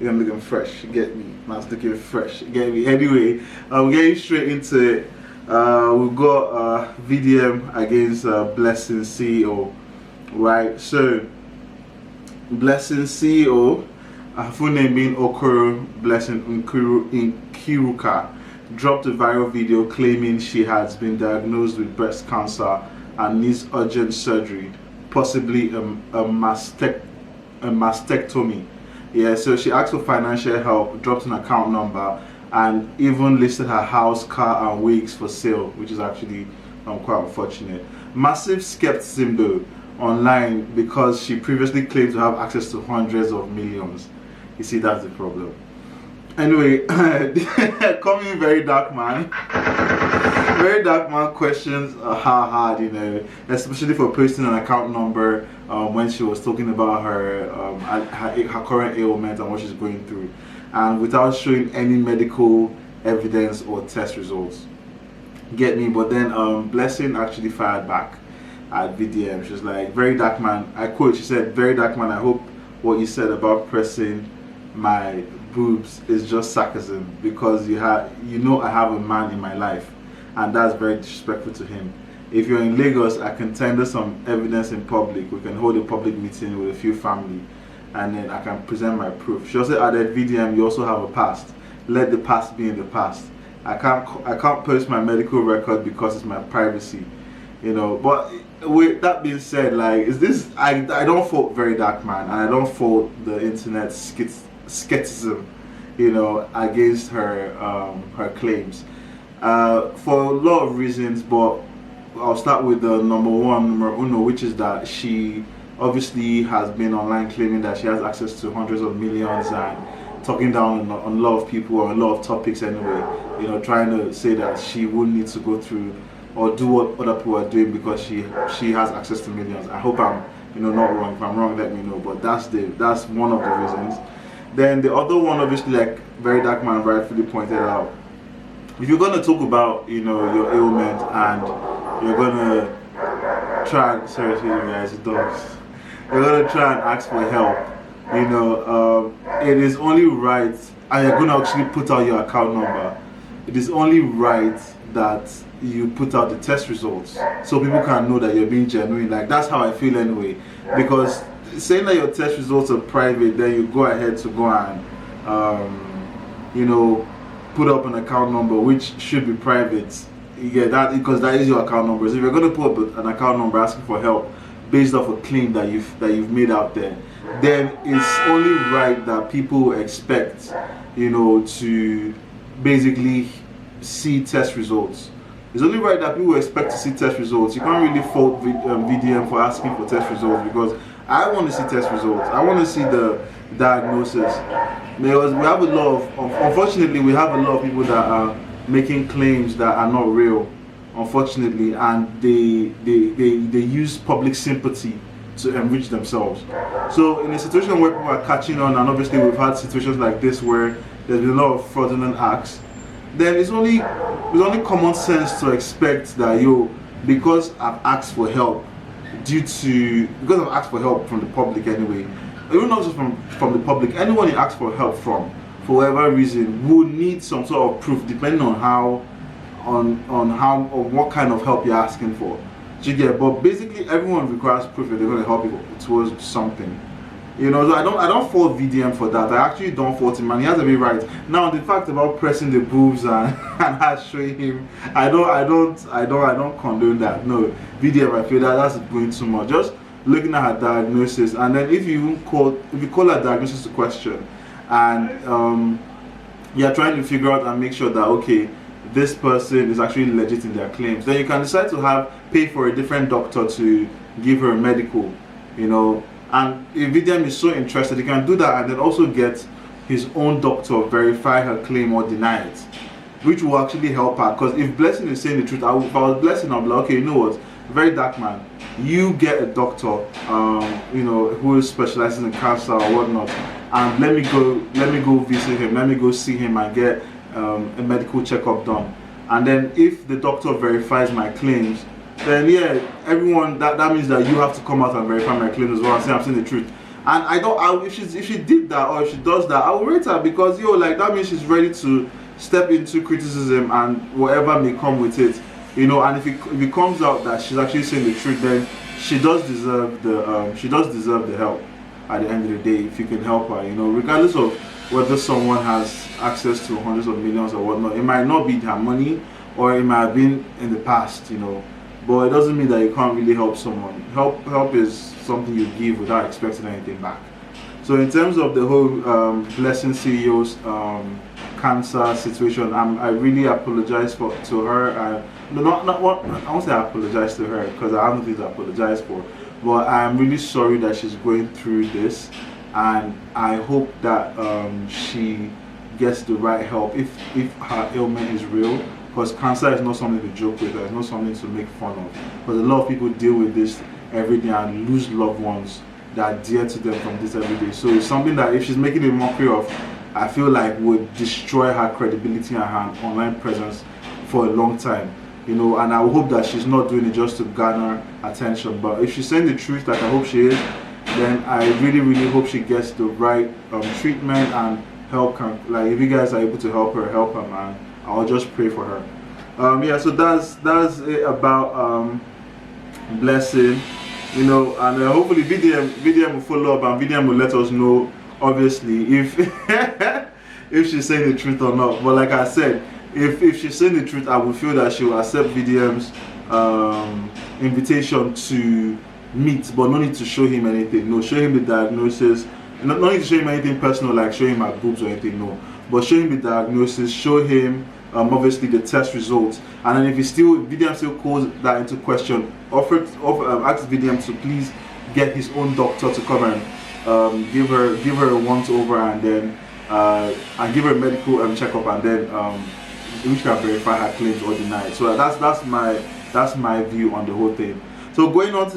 You're looking fresh, you get me? Man's looking fresh, you get me? Anyway, we're getting straight into it. We've got VDM against Blessing CEO, right? So, Blessing CEO, full name being Okoro Blessing Nkiruka, dropped a viral video claiming she has been diagnosed with breast cancer and needs urgent surgery, possibly a mastectomy. Yeah, so she asked for financial help, dropped an account number, and even listed her house, car, and wigs for sale, which is actually quite unfortunate. Massive skepticism though online because she previously claimed to have access to hundreds of millions. You see, that's the problem. Anyway, coming very dark man. Very dark man questions are hard, you know, especially for posting an account number when she was talking about her current ailment and what she's going through, and without showing any medical evidence or test results. Get me? But then Blessing actually fired back at VDM. She was like, "Very dark man." I quote. She said, "Very dark man. I hope what you said about pressing my boobs is just sarcasm because you know I have a man in my life, and that's very disrespectful to him. If you're in Lagos, I can tender some evidence in public. We can hold a public meeting with a few family, and then I can present my proof." She also added, "VDM, you also have a past. Let the past be in the past. I can't post my medical record because it's my privacy." You know, but with that being said, like, I don't fault Very Dark Man, and I don't fault the internet skepticism, you know, against her her claims for a lot of reasons, but I'll start with the number uno, which is that she obviously has been online claiming that she has access to hundreds of millions and talking down on a lot of people or a lot of topics anyway, you know, trying to say that she wouldn't need to go through or do what other people are doing because she has access to millions. I hope I'm, you know, not wrong. If I'm wrong, let me know, but that's one of the reasons. Then the other one, obviously, like Very Dark Man rightfully pointed out, if you're gonna talk about, you know, your ailment and you're gonna try, seriously guys, dogs, you're gonna try and ask for help, you know, it is only right, and you're gonna actually put out your account number, it is only right that you put out the test results so people can know that you're being genuine. Like, that's how I feel anyway, because saying that your test results are private, then you go ahead to go and you know, put up an account number which should be private. You get that, because that is your account number. So if you're going to put up an account number asking for help based off a claim that you've made out there, then it's only right that people expect, you know, to basically see test results. It's only right that people expect to see test results. You can't really fault VDM for asking for test results, because I want to see test results. I want to see the diagnosis, because we have a lot of, unfortunately, we have a lot of people that are making claims that are not real, unfortunately, and they use public sympathy to enrich themselves. So in a situation where people are catching on, and obviously we've had situations like this where there's been a lot of fraudulent acts, then it's only common sense to expect that, because I've asked for help, because I've asked for help from the public anyway, even not just from the public, anyone you ask for help from, for whatever reason, will need some sort of proof depending on what kind of help you're asking for. Do you get? But basically, everyone requires proof that they're going to help you towards something. You know, so I don't fault VDM for that. I actually don't fault him, and he has to be right. Now, the fact about pressing the boobs and her showing him, I don't condone that. No, VDM, I feel that's going too much. Just looking at her diagnosis, and then if you call her diagnosis to question, and you're trying to figure out and make sure that, okay, this person is actually legit in their claims, then you can decide to pay for a different doctor to give her a medical, you know. And if VDM is so interested, he can do that and then also get his own doctor verify her claim or deny it, which will actually help her. Because if Blessing is saying the truth, if I was Blessing, I'll be like, okay, you know what, Very Dark Man, you get a doctor, you know, who specializes in cancer or whatnot, and let me go visit him, let me go see him and get a medical checkup done. And then if the doctor verifies my claims, then yeah, everyone, that means that you have to come out and verify my claims as well and say I'm saying the truth. And if she did that, or if she does that, I will rate her, because like, that means she's ready to step into criticism and whatever may come with it, and if it comes out that she's actually saying the truth, then she does deserve the help at the end of the day, if you can help her, regardless of whether someone has access to hundreds of millions or whatnot. It might not be her money, or it might have been in the past, but it doesn't mean that you can't really help someone. Help is something you give without expecting anything back. So in terms of the whole Blessing CEO's cancer situation, I really apologize to her. No, not what I won't say I apologize to her, because I have nothing to apologize for. But I'm really sorry that she's going through this, and I hope that she gets the right help if her ailment is real, because cancer is not something to joke with, it's not something to make fun of, because a lot of people deal with this every day and lose loved ones that are dear to them from this every day. So it's something that, if she's making a mockery of, I feel like would destroy her credibility and her online presence for a long time. And I hope that she's not doing it just to garner attention. But if she's saying the truth, like I hope she is, then I really, really hope she gets the right treatment and help. Like, if you guys are able to help her, man. I'll just pray for her. Yeah, so that's it about Blessing. And hopefully VDM will follow up, and VDM will let us know, obviously, if if she's saying the truth or not. But like I said, if she's saying the truth, I would feel that she will accept VDM's invitation to meet, but no need to show him anything. No, show him the diagnosis. No need to show him anything personal, like show him my boobs or anything. No, but show him the diagnosis. Show him obviously the test results, and then if VDM still calls that into question, ask VDM to please get his own doctor to come and give her a once over, and then and give her a medical checkup, and then which can verify her claims or deny it. So that's my view on the whole thing. So going on to the